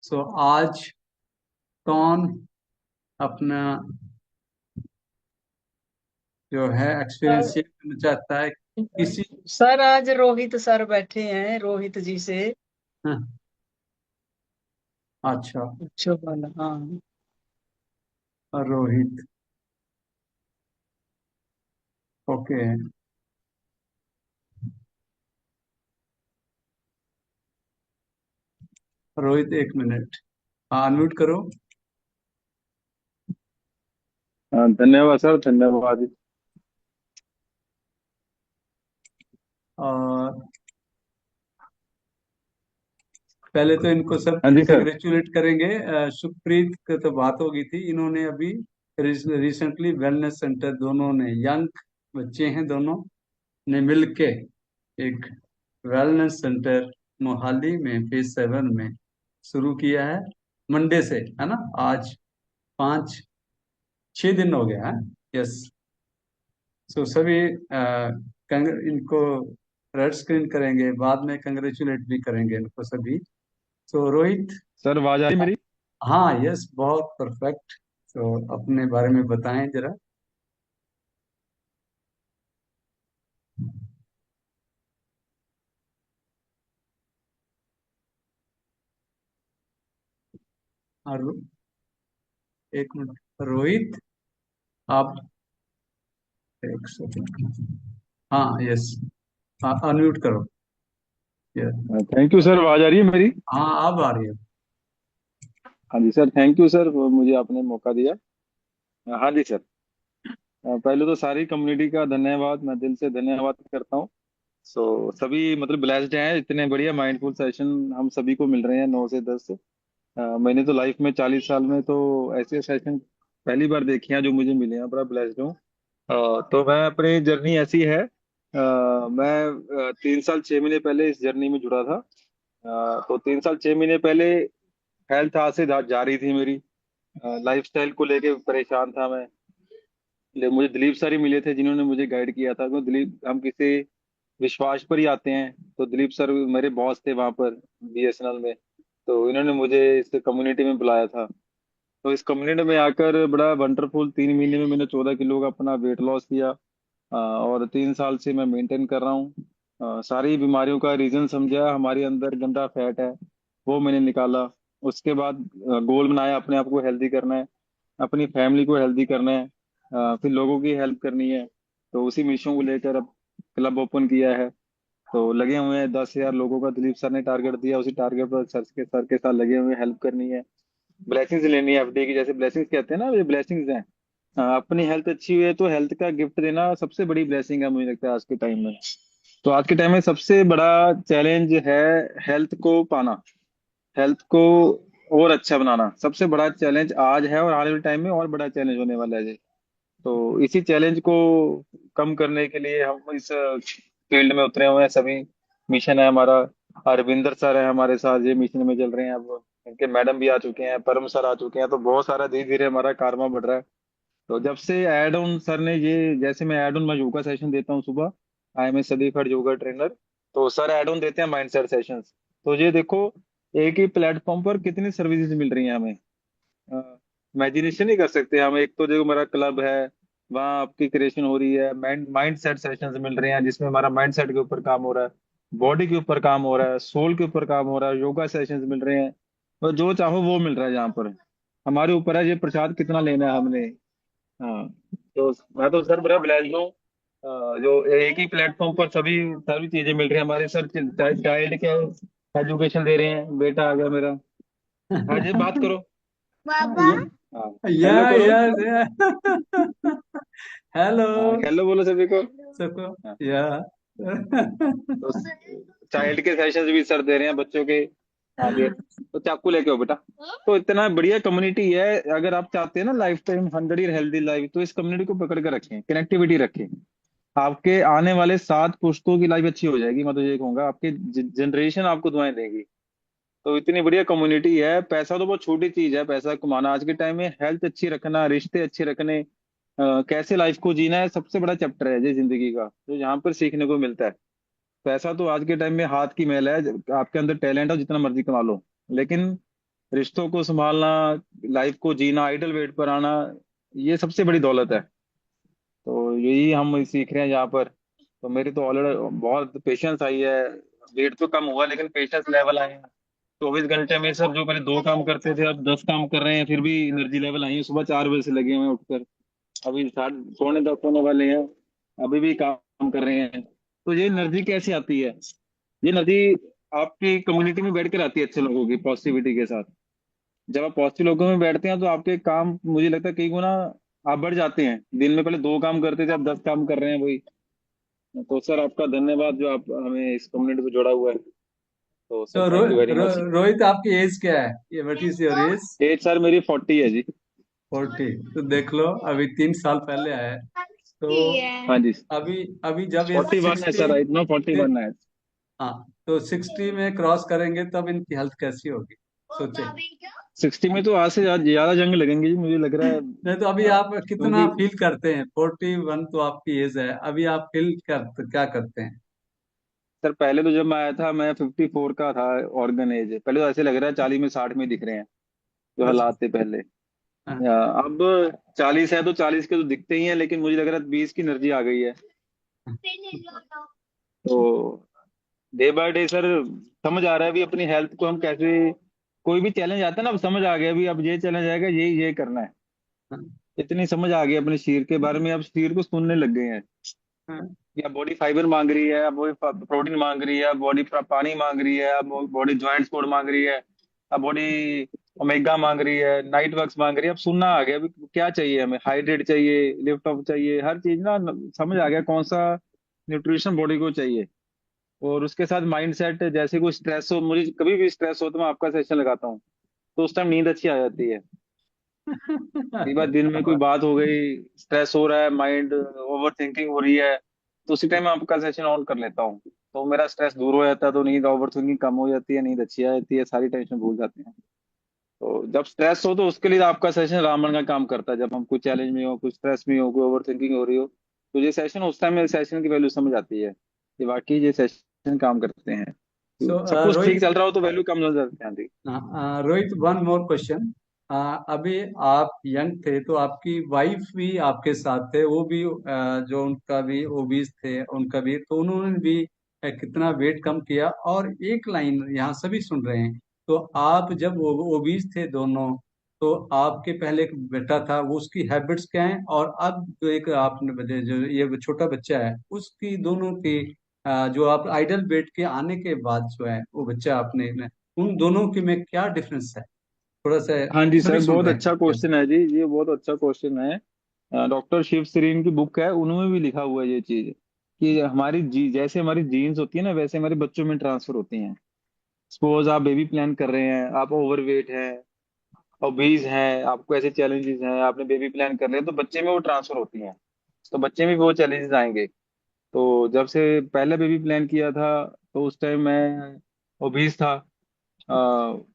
सो आज कौन अपना जो है एक्सपीरियंस सर शेयर करना चाहता है किसी। सर आज रोहित सर बैठे हैं, रोहित जी से हाँ, अच्छा। पूछो वाला। हाँ रोहित। ओके। रोहित एक मिनट। हाँ, अनम्यूट करो। हाँ, धन्यवाद सर, धन्यवाद। और पहले तो इनको सब हाँ जी सर। कंग्रेचुलेट करेंगे। सुप्रीत की तो बात हो गई थी, इन्होंने अभी रिसेंटली वेलनेस सेंटर, दोनों ने यंग बच्चे हैं, दोनों ने मिलके एक वेलनेस सेंटर मोहाली में फेज 7 में शुरू किया है। मंडे से है ना, आज 5-6 दिन हो गया है। यस। सो सभी इनको रेड स्क्रीन करेंगे, बाद में कंग्रेचुलेट भी करेंगे इनको सभी। सो रोहित। सर आवाज आ रही मेरी? हाँ, यस, बहुत परफेक्ट। तो अपने बारे में बताएं जरा। और एक मिनट रोहित, आप एक सेकंड। हाँ, यस। हाँ, अनम्यूट करो। यस। थैंक यू सर, आवाज आ रही है मेरी? हाँ, अब आ रही है। हाँ जी सर, थैंक यू सर, वो मुझे आपने मौका दिया। हाँ जी सर। पहले तो सारी कम्युनिटी का धन्यवाद, मैं दिल से धन्यवाद करता हूँ। सभी मतलब ब्लेस्ड हैं, इतने बढ़िया माइंडफुल सेशन हम सभी को मिल रहे हैं 9 से 10। मैंने तो लाइफ में 40 साल में तो ऐसे सेशन पहली बार देखे हैं जो मुझे मिले हैं, बड़ा ब्लेस्ड हूँ। तो मैं अपनी जर्नी ऐसी है। मैं 3 साल 6 महीने पहले इस जर्नी में जुड़ा था। तो 3 साल 6 महीने पहले हेल्थ हाथ से जा रही थी मेरी। लाइफस्टाइल को लेके परेशान था मैं। मुझे दिलीप सर ही मिले थे जिन्होंने मुझे गाइड किया था, क्योंकि दिलीप, हम किसी विश्वास पर ही आते हैं। तो दिलीप सर मेरे बॉस थे वहां पर, बीएसएनएल में। तो इन्होंने मुझे इस कम्युनिटी में बुलाया था। तो इस कम्युनिटी में आकर बड़ा वंडरफुल, 3 महीने में मैंने 14 किलो का अपना वेट लॉस किया। और 3 साल से मैं मेंटेन कर रहा हूँ। सारी बीमारियों का रीजन समझा, हमारे अंदर गंदा फैट है, वो मैंने निकाला। उसके बाद गोल बनाया, अपने आप को हेल्दी करना है, अपनी फैमिली को हेल्दी करना है, फिर लोगों की हेल्प करनी है। तो उसी मिशन को लेकर अब क्लब ओपन किया है। तो लगे हुए हैं, 10,000 लोगों का दिलीप सर ने टारगेट दिया, उसी टारगेट पर सर के साथ लगे हुए हैं, हेल्प करनी है, ब्लेसिंग्स लेनी है। एफडी की जैसे ब्लेसिंग्स कहते हैं ना, ये ब्लेसिंग्स हैं। अपनी हेल्थ अच्छी हुई है तो हेल्थ का गिफ्ट देना सबसे बड़ी ब्लेसिंग है, मुझे लगता है आज के टाइम में। तो आज के टाइम में सबसे बड़ा चैलेंज है हेल्थ को पाना, हेल्थ को और अच्छा बनाना। सबसे बड़ा चैलेंज आज है और आने वाले टाइम में और बड़ा चैलेंज होने वाला है जी। तो इसी चैलेंज को कम करने के लिए हम इस फील्ड में उतरे हुए हैं सभी। मिशन है हमारा। अरविंदर सर है हमारे साथ, ये मिशन में चल रहे हैं अब। इनके मैडम भी आ चुके हैं, परम सर आ चुके हैं, तो बहुत सारा धीरे धीरे हमारा कारवा बढ़ रहा है। तो जब से एड ऑन सर ने ये, जैसे मैं एड ऑन, मैं योगा सेशन देता हूँ सुबह, I am a certified yoga trainer. तो सर एड ऑन देते हैं माइंडसेट सेशंस। तो ये देखो, एक ही प्लेटफॉर्म पर कितनी सर्विसेज मिल रही हैं हमें। इमेजिनेशन नहीं कर सकते हम। एक तो जो हमारा क्लब है, वहाँ आपकी क्रिएशन हो रही है, माइंड सेट सेशंस मिल रहे हैं जिसमें हमारा माइंड सेट के ऊपर काम हो रहा है, बॉडी के ऊपर काम हो रहा है, सोल के ऊपर काम हो रहा है, योगा सेशंस मिल रहे हैं। और जो चाहो वो मिल रहा है यहाँ पर। हमारे ऊपर है ये प्रसाद कितना लेना है हमने। हाँ। तो मैं तो सर बड़ा ब्लेस्ड हूँ। जो एक ही प्लेटफॉर्म पर सभी सभी चीजें मिल रही हैं हमारे सर। चाइल्ड के एजुकेशन दे रहे हैं, बेटा आ गया मेरा। हाँ जी, बात करो। हाँ, या हेलो करो। या हेलो हाँ, हेलो बोलो सभी को। सबको। हाँ। या तो चाइल्ड के सेशंस भी सर दे रहे हैं बच्चों के। हाँ जी। तो चाकू लेके आओ बेटा। तो इतना बढ़िया कम्युनिटी है। अगर आप चाहते हैं ना life time 100 year healthy life, तो इस कम्युनिटी को पकड़ कर रखें, कनेक्टिविटी रखें। आपके आने वाले 7 पुश्तों की लाइफ अच्छी हो जाएगी। मैं तो ये कहूंगा, आपकी जनरेशन आपको दुआएं देगी। तो इतनी बढ़िया कम्युनिटी है। पैसा तो बहुत छोटी चीज है, पैसा कमाना आज के टाइम में। हेल्थ अच्छी रखना, रिश्ते अच्छे रखने, कैसे लाइफ को जीना है, सबसे बड़ा चैप्टर है ये जिंदगी का, जो यहाँ पर सीखने को मिलता है। पैसा तो आज के टाइम में हाथ की मैल है। आपके अंदर टैलेंट हो जितना मर्जी कमा लो, लेकिन रिश्तों को संभालना, लाइफ को जीना, आइडल वेट पर आना, ये सबसे बड़ी दौलत है। तो यही हम सीख रहे हैं यहाँ पर। तो मेरी तो ऑलरेडी बहुत पेशेंस आई है। वेट तो कम हुआ लेकिन पेशेंस लेवल आए हैं। 24 घंटे में सर जो पहले 2 काम करते थे अब 10 काम कर रहे हैं, फिर भी एनर्जी लेवल आई है। सुबह 4 बजे से लगे हुए हैं उठकर, अभी साढ़े पौने 10 होने वाले हैं, अभी भी काम कर रहे हैं। तो ये एनर्जी कैसे आती है? ये एनर्जी आपकी कम्युनिटी में बैठ कर आती है, अच्छे लोगों की पॉजिटिविटी के साथ। जब आप पॉजिटिव लोगों में बैठते हैं तो आपके काम मुझे लगता है कई गुना आप बढ़ जाते हैं। दिन में पहले 2 काम करते थे, अब 10 काम कर रहे हैं वही। तो सर आपका धन्यवाद जो आप हमें इस कम्युनिटी से जोड़ा हुआ है। तो सर तो thank you very much. Rohit, आपकी एज क्या है? ये what is your age? Age sir मेरी 40 है जी। 40। तो देख लो, अभी 3 साल पहले आया है। तो हाँ जी। अभी अभी जब ये 41 है 60, सर, इतना 41 है। हाँ, तो 60 में क्रॉस करेंगे तब इनकी हेल्थ कैसी होगी, सोचे। 60 में तो आज से ज्यादा जंग लगेंगे जी, मुझे लग रहा है। नहीं तो अभी आप कितना क्योंकि फील करते हैं? 41 तो आपकी एज है, अभी आप फील क्या करते हैं? सर पहले तो जब मैं आया था मैं 54 का था ऑर्गन एज। पहले तो ऐसे लग रहा है 40 में 60 में दिख रहे हैं जो अच्छा। हालात थे पहले। हाँ। अब 40 है तो 40 के तो दिखते ही हैं, लेकिन मुझे लग रहा है 20 की एनर्जी आ गई है। तो डे बाय डे सर समझ आ रहा है भी अपनी हेल्थ को हम कैसे, कोई भी चैलेंज आता है ना, अब समझ आ गया भी अब ये चैलेंज आएगा ये करना है। हाँ। इतनी समझ आ गई अपने शरीर के बारे में, अब शरीर को सुनने लग गए हैं। हाँ। या बॉडी फाइबर मांग रही है, अब बॉडी प्रोटीन मांग रही है, बॉडी पानी मांग रही है, अब बॉडी ज्वाइंट सपोर्ट मांग रही है, अब बॉडी ओमेगा मांग रही है, नाइट वर्क्स मांग रही है। अब सुनना आ गया अभी क्या चाहिए हमें, हाइड्रेट चाहिए, लिफ्ट ऑफ चाहिए, हर चीज ना समझ आ गया कौन सा न्यूट्रिशन बॉडी को चाहिए। और उसके साथ माइंड सेट, जैसे कोई स्ट्रेस हो, मुझे कभी भी स्ट्रेस हो तो मैं आपका सेशन लगाता हूँ, तो उस टाइम नींद अच्छी आ जाती है। कई बार दिन में कोई बात हो गई, स्ट्रेस हो रहा है, माइंड ओवर थिंकिंग हो रही है, तो उसी टाइम आपका सेशन ऑन कर लेता हूँ, तो मेरा स्ट्रेस दूर हो जाता है, तो नींद ओवर थिंकिंग कम हो जाती है, नींद अच्छी आ जाती है, सारी टेंशन भूल जाते हैं। तो जब स्ट्रेस हो तो उसके लिए आपका सेशन रामबाण का काम करता है। जब हम कुछ चैलेंज में हो, कुछ स्ट्रेस में हो, कोई ओवर थिंकिंग हो रही हो, तो ये सेशन, उस टाइम मेरे सेशन की वैल्यू समझ आती है कि वाकई ये सेशन काम करते हैं। सो सब कुछ ठीक रोहित, चल रहा हो तो वैल्यू कम हो जाती है। हाँ जी। Rohit, one more question. अभी आप यंग थे तो आपकी वाइफ भी आपके साथ थे, वो भी जो उनका भी ओबीज थे, उनका भी, तो उन्होंने भी कितना वेट कम किया। और एक लाइन यहाँ सभी सुन रहे हैं, तो आप जब ओबीज थे दोनों, तो आपके पहले एक बेटा था, वो उसकी हैबिट्स क्या हैं, और अब जो एक आपने जो ये छोटा बच्चा है, उसकी दोनों की जो आप आइडल वेट के आने के बाद जो है वो बच्चा आपने, उन दोनों के में क्या डिफरेंस है? थोड़ा सा, हाँ जी सभी सर, सुन बहुत रहे अच्छा हैं। क्वेश्चन है जी, ये बहुत अच्छा क्वेश्चन है। डॉक्टर शिव सरीन की बुक है, उन्होंने भी लिखा हुआ है ये चीज कि हमारी जैसे हमारी जीन्स होती है ना, वैसे हमारे बच्चों में ट्रांसफर होती हैं। सपोज आप बेबी प्लान कर रहे हैं, आप ओवरवेट हैं, ओबीज हैं, आपको ऐसे चैलेंजेस हैं, आपने बेबी प्लान कर लिया, तो बच्चे में वो ट्रांसफर होती हैं, तो बच्चे में भी वो चैलेंजेस आएंगे। तो जब से पहले बेबी प्लान किया था तो उस टाइम मैं ओबीज था।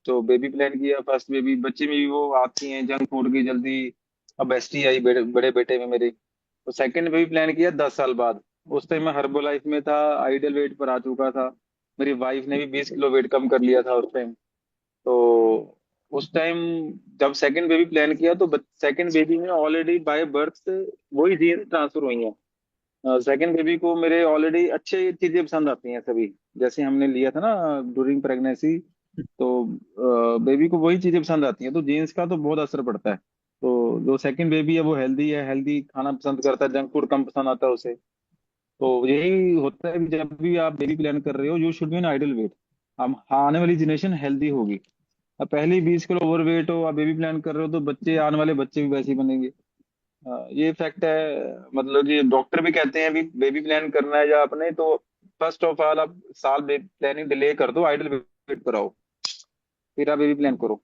तो बेबी प्लान किया, फर्स्ट बेबी, बच्चे में भी वो आती हैं जंक फूड की जल्दी। अब एसटी आई बड़े बेटे में मेरे। तो सेकंड बेबी प्लान किया 10 साल बाद। उस टाइम मैं हर्बल लाइफ में था, आइडल वेट पर आ चुका था। मेरी वाइफ ने भी 20 किलो वेट कम कर लिया था उस टाइम। तो उस टाइम जब सेकंड बेबी प्लान किया तो सेकंड बेबी में ऑलरेडी बाय बर्थ वही जीन ट्रांसफर हुई हैं। सेकंड बेबी को मेरे ऑलरेडी अच्छे चीजें पसंद आती हैं सभी, जैसे हमने लिया था ना ड्यूरिंग प्रेगनेंसी। तो बेबी को वही चीजें पसंद आती हैं, तो जीन्स का तो बहुत असर पड़ता है। तो जो सेकंड बेबी है, हेल्दी खाना पसंद करता है, जंक फूड कम पसंद आता है उसे। तो यही होता है कि जब भी आप बेबी प्लान कर रहे हो, you should be an ideal weight. हम आने वाली जनरेशन हेल्दी होगी। अब पहले ही 20 किलो ओवर वेट हो, आप बेबी प्लान कर रहे हो, तो बच्चे, आने वाले बच्चे भी वैसे ही बनेंगे। ये फैक्ट है। मतलब कि डॉक्टर भी कहते हैं भी बेबी प्लान करना है या आपने, तो फर्स्ट ऑफ ऑल आप साल प्लानिंग डिले कर दो, आइडल वेट पर आओ, फिर आप बेबी प्लान करो।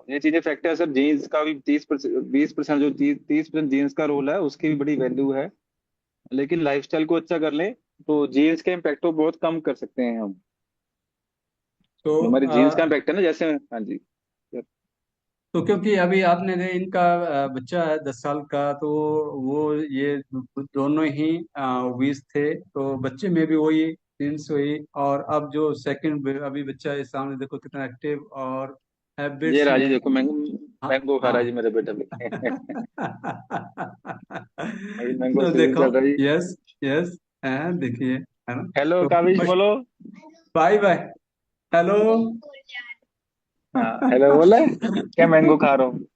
ये चीजें फैक्ट है सर। जीन्स का भी 30%, 20%, जो 30% जीन्स का रोल है उसकी भी बड़ी वैल्यू है। लेकिन लाइफस्टाइल को अच्छा कर लें तो जीन्स के इम्पैक्ट को बहुत कम कर सकते हैं हम। तो हमारी जीन्स का इम्पैक्ट है ना, जैसे, हाँ जी। तो क्योंकि अभी आपने इनका बच्चा है 10 साल का, तो वो ये दोनों ही 20 थे, तो बच्चे में भी वही जीन्स हुई। और अब जो सेकंड अभी बच्चा है सामने, देखो कितना एक्टिव और ये हैबिट्स राजी में। देखो, मैंगो हाँ मैंगो खा रहा है जी हाँ। मेरा बेटा भी। अभी मैंगो तो सीजन देखो, चल रहा है जी। यस यस, देखिए, है ना। हेलो तो काविश मश बोलो। Bye bye. हेलो। हाँ हेलो बोला है, क्या मैंगो खा रहा हूँ।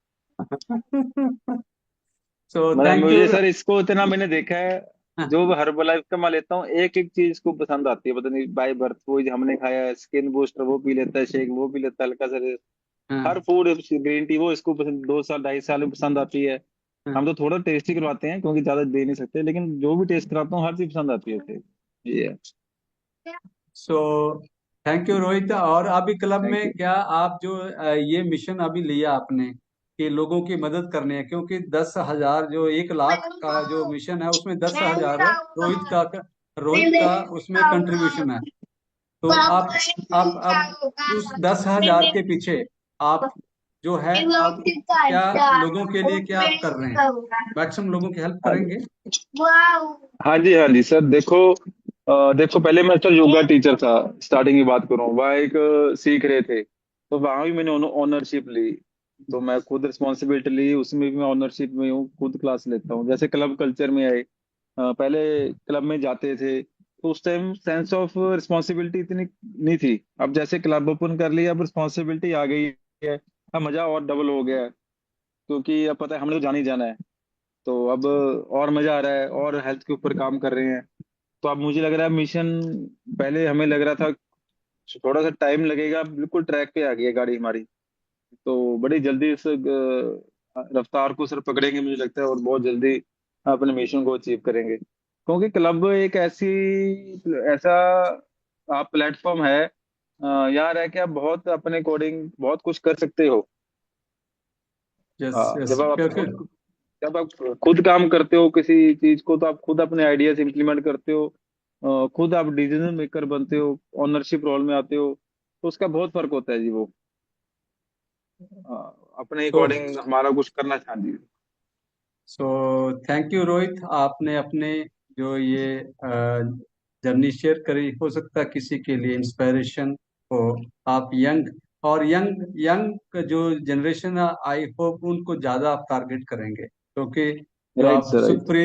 सो मतलब थैंक यू। मुझे सर इसको इतना मैंने देखा है, जो हर्बलाइफ का मैं लेता हूँ एक एक चीज को पसंद आती है, पता नहीं बाय बर्थ, वो हमने खाया है स्किन बूस्टर वो पी लेता है, शेक वो पी लेता है हल्का सा, हर हाँ फूड, ग्रीन टी वो इसको पसंद, 2 साल 2.5 साल में पसंद आती है। हाँ। हम तो थोड़ा टेस्टी करवाते हैं क्योंकि ज्यादा दे नहीं सकते, लेकिन जो भी टेस्ट कराता हूँ हर चीज पसंद आती है उसे। ये है। So thank you Rohit. और अभी क्लब थैंक में यू। क्या आप जो ये मिशन अभी लिया आपने कि लोगों की मदद करनी है, क्योंकि 10,000 जो 1 लाख का जो मिशन है उसमें 10,000 रोहित का उसमें कंट्रीब्यूशन है। तो आप अब उस 10,000 के पीछे आप जो है अब क्या लोगों के लिए क्या आप कर रहे हैं? मैक्सिमम लोगों की हेल्प हाँ करेंगे। हाँ जी सर, देखो देखो पहले मैं सर योगा टीचर था, स्टार्टिंग की बात करूँ, वहाँ एक सीख रहे थे, तो वहाँ भी मैंने ओनरशिप ली, तो मैं खुद रिस्पॉन्सिबिलिटी ली, उसमें भी मैं ओनरशिप में हूँ, खुद क्लास लेता हूँ। जैसे क्लब कल्चर में आए, पहले क्लब में जाते थे तो उस टाइम सेंस ऑफ रिस्पॉन्सिबिलिटी इतनी नहीं थी, अब जैसे क्लब ओपन कर लिया अब रिस्पॉन्सिबिलिटी आ गई है, अब मजा और डबल हो गया है, क्योंकि अब पता है हमने तो जाना ही जाना है, तो अब और मजा आ रहा है और हेल्थ के ऊपर काम कर रहे हैं। तो अब मुझे लग रहा है मिशन, पहले हमें लग रहा था थोड़ा सा टाइम लगेगा, बिल्कुल ट्रैक पे आ गई है गाड़ी हमारी, तो बड़ी जल्दी इस रफ्तार को सर पकड़ेंगे मुझे लगता है, और बहुत जल्दी अपने मिशन को अचीव करेंगे, क्योंकि क्लब एक ऐसा आप प्लेटफॉर्म है, यहाँ रह के आप बहुत अपने अकॉर्डिंग बहुत कुछ कर सकते हो। यस यस, जब आप क्योंकि खुद जब आप खुद काम करते हो किसी चीज को, तो आप खुद अपने आइडियाज इंप्लीमेंट करते हो, खुद आप डिसीजन मेकर बनते हो, ओनरशिप रोल में आते हो, तो उसका बहुत फर्क होता है जी वो, अपने सो अकॉर्डिंग हमारा कुछ करना चाहिए। सो थैंक यू रोहित, आपने अपने जो ये जर्नी शेयर करी, हो सकता है किसी के लिए इंस्पिरेशन हो। आप यंग और यंग यंग जो जनरेशन है, आई होप उनको ज़्यादा आप टारगेट करेंगे, क्योंकि जो राइट आप सर, राइट। सुखप्रीत